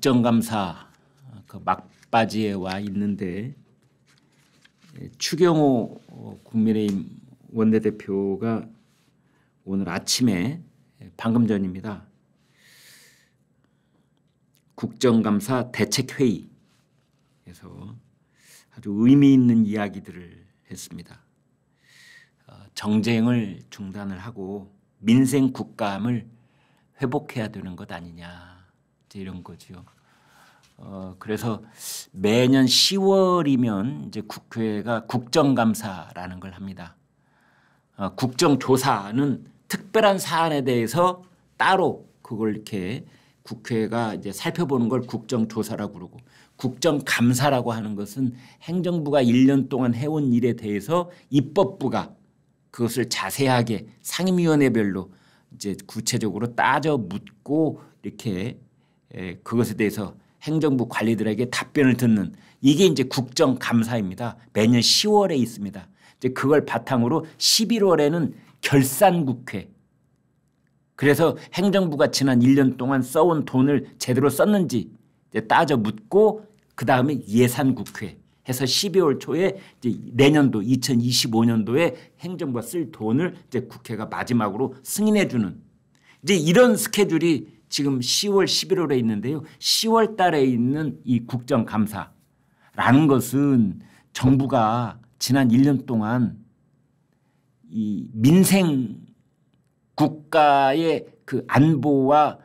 국정감사 그 막바지에 와 있는데 추경호 국민의힘 원내대표가 오늘 아침에 방금 전입니다. 국정감사 대책회의에서 아주 의미 있는 이야기들을 했습니다. 정쟁을 중단을 하고 민생 국감을 회복해야 되는 것 아니냐 이런 거죠. 그래서 매년 10월이면 이제 국회가 국정감사라는 걸 합니다. 국정조사는 특별한 사안에 대해서 따로 그걸 이렇게 국회가 이제 살펴보는 걸 국정조사라고 그러고, 국정감사라고 하는 것은 행정부가 1년 동안 해온 일에 대해서 입법부가 그것을 자세하게 상임위원회별로 이제 구체적으로 따져 묻고 이렇게 그것에 대해서 행정부 관리들에게 답변을 듣는, 이게 이제 국정감사입니다. 매년 10월에 있습니다. 이제 그걸 바탕으로 11월에는 결산국회. 그래서 행정부가 지난 1년 동안 써온 돈을 제대로 썼는지 이제 따져 묻고, 그 다음에 예산국회 해서 12월 초에 이제 내년도 2025년도에 행정부가 쓸 돈을 이제 국회가 마지막으로 승인해 주는, 이제 이런 스케줄이 지금 10월, 11월에 있는데요. 10월 달에 있는 이 국정감사라는 것은 정부가 지난 1년 동안 이 민생 국가의 그 안보와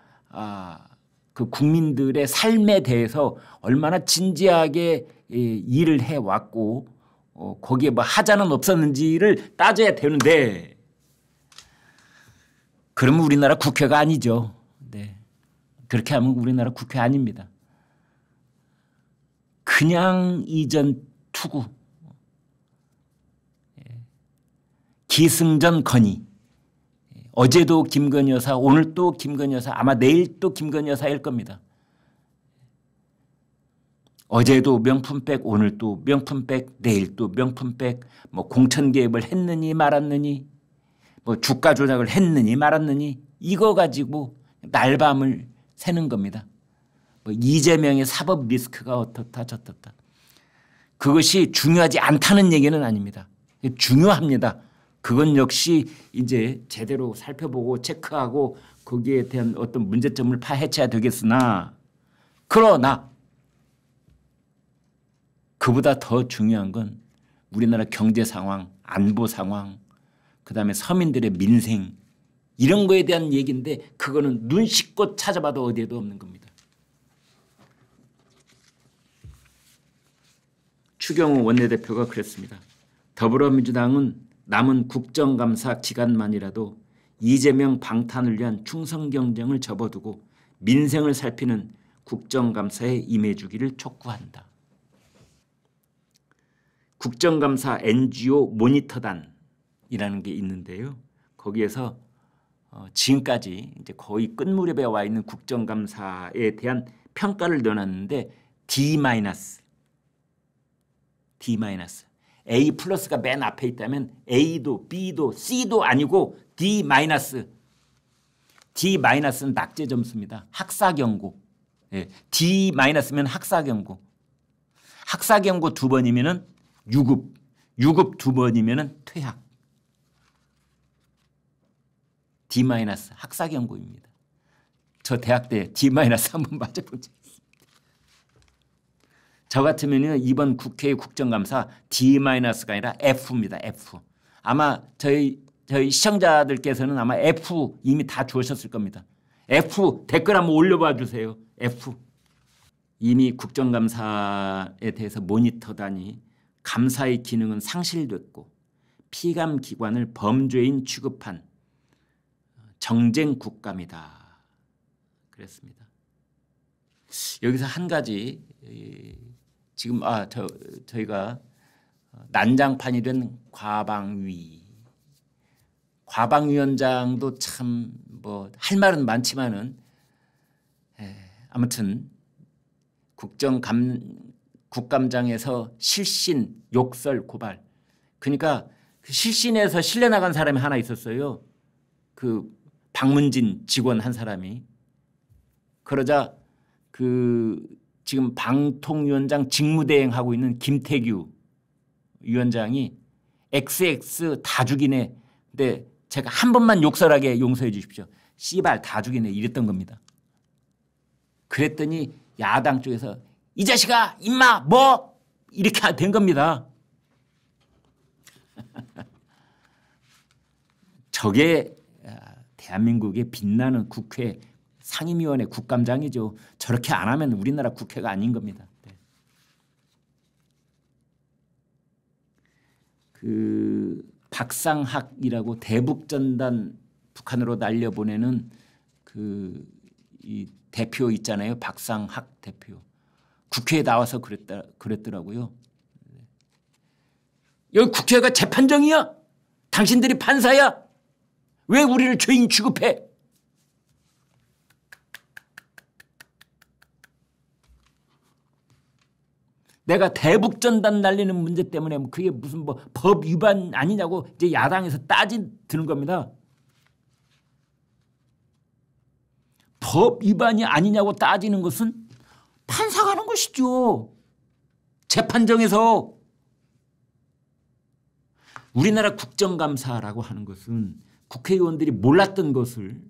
그 국민들의 삶에 대해서 얼마나 진지하게 일을 해왔고 거기에 뭐 하자는 없었는지를 따져야 되는데, 그러면 우리나라 국회가 아니죠. 네. 그렇게 하면 우리나라 국회 아닙니다. 그냥 이전 투구, 기승전 건의. 어제도 김건희 여사, 오늘 또 김건희 여사, 아마 내일 또 김건희 여사일 겁니다. 어제도 명품백, 오늘 또 명품백, 내일 또 명품백, 뭐 공천 개입을 했느니 말았느니, 뭐 주가 조작을 했느니 말았느니, 이거 가지고 날밤을 새는 겁니다. 뭐 이재명의 사법 리스크가 어떻다 저떻다. 그것이 중요하지 않다는 얘기는 아닙니다. 중요합니다. 그건 역시 이제 제대로 살펴보고 체크하고 거기에 대한 어떤 문제점을 파헤쳐야 되겠으나, 그러나 그보다 더 중요한 건 우리나라 경제 상황, 안보 상황, 그다음에 서민들의 민생, 이런 거에 대한 얘기인데, 그거는 눈 씻고 찾아봐도 어디에도 없는 겁니다. 추경호 원내대표가 그랬습니다. 더불어민주당은 남은 국정감사 기간만이라도 이재명 방탄을 위한 충성 경쟁을 접어두고 민생을 살피는 국정감사에 임해주기를 촉구한다. 국정감사 NGO 모니터단이라는 게 있는데요. 거기에서 지금까지 이제 거의 끝무렵에 와 있는 국정감사에 대한 평가를 내놨는데 D-, A 플러스가 맨 앞에 있다면 A도 B도 C도 아니고 D-. D-는 낙제 점수입니다. 학사 경고. D-면 학사 경고. 학사 경고 2번이면은 유급 2번이면은 퇴학. D- 학사 경고입니다. 저 대학 때 D- 한번 맞아본 적 있습니다. 저 같으면 이번 국회의 국정감사 D-가 아니라 F입니다. F. 아마 저희 시청자들께서는 아마 F 이미 다 주셨을 겁니다. F 댓글 한번 올려봐 주세요. F. 이미 국정감사에 대해서 모니터단이 감사의 기능은 상실됐고 피감 기관을 범죄인 취급한 정쟁 국감이다. 그랬습니다. 여기서 한 가지, 지금 저희가 난장판이 된 과방위원장도 참 뭐 할 말은 많지만은 아무튼 국감장에서 실신, 욕설, 고발. 그러니까 그 실신에서 실려 나간 사람이 하나 있었어요. 그 박문진 직원 한 사람이. 그러자 그 지금 방통위원장 직무대행하고 있는 김태규 위원장이 XX 다 죽이네. 근데 제가 한 번만 욕설하게 용서해 주십시오. 씨발 다 죽이네 이랬던 겁니다. 그랬더니 야당 쪽에서 이 자식아 임마 뭐 이렇게 된 겁니다. 저게 대한민국의 빛나는 국회 상임위원회 국감장이죠. 저렇게 안 하면 우리나라 국회가 아닌 겁니다. 네. 그 박상학이라고 대북전단 북한으로 날려보내는 그 이 대표 있잖아요. 박상학 대표. 국회에 나와서 그랬더라고요. 여기 국회가 재판정이야? 당신들이 판사야? 왜 우리를 죄인 취급해? 내가 대북전단 날리는 문제 때문에 그게 무슨 뭐 법 위반 아니냐고 이제 야당에서 드는 겁니다. 법 위반이 아니냐고 따지는 것은 판사가 하는 것이죠. 재판정에서. 우리나라 국정감사라고 하는 것은 국회의원들이 몰랐던 것을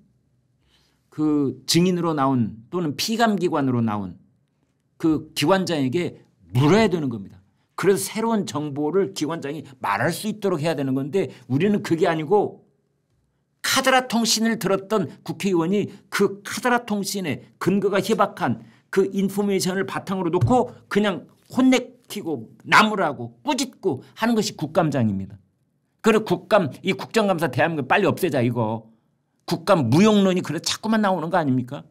그 증인으로 나온 또는 피감기관으로 나온 그 기관장에게 물어야 되는 겁니다. 그래서 새로운 정보를 기관장이 말할 수 있도록 해야 되는 건데 우리는 그게 아니고 카드라 통신을 들었던 국회의원이 그 카드라 통신에 근거가 희박한 그 인포메이션을 바탕으로 놓고 그냥 혼내키고 나무라고 꾸짖고 하는 것이 국감장입니다. 그리고 이 국정감사 대한민국 빨리 없애자 이거. 국감 무용론이 그래 자꾸만 나오는 거 아닙니까?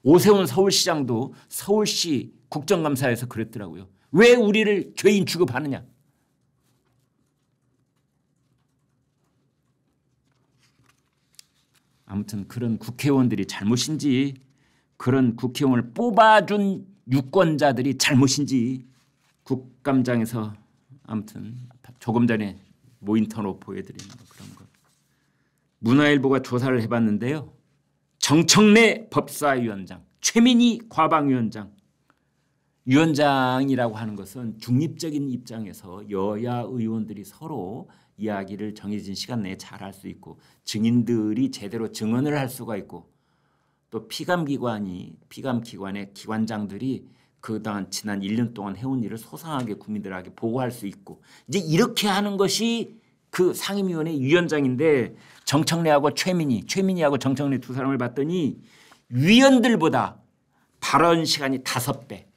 오세훈 서울시장도 서울시 국정감사에서 그랬더라고요. 왜 우리를 죄인 취급하느냐. 아무튼 그런 국회의원들이 잘못인지 그런 국회의원을 뽑아준 유권자들이 잘못인지 국감장에서 아무튼 조금 전에 모니터로 보여드리는 그런 것. 문화일보가 조사를 해봤는데요. 정청래 법사위원장, 최민희 과방위원장. 위원장이라고 하는 것은 중립적인 입장에서 여야 의원들이 서로 이야기를 정해진 시간 내에 잘 할 수 있고 증인들이 제대로 증언을 할 수가 있고 또 피감기관의 기관장들이 그동안 지난 1년 동안 해온 일을 소상하게 국민들에게 보고할 수 있고 이제 이렇게 하는 것이 그 상임위원회 위원장인데 정청래하고 최민희하고 정청래 두 사람을 봤더니 위원들보다 발언 시간이 5배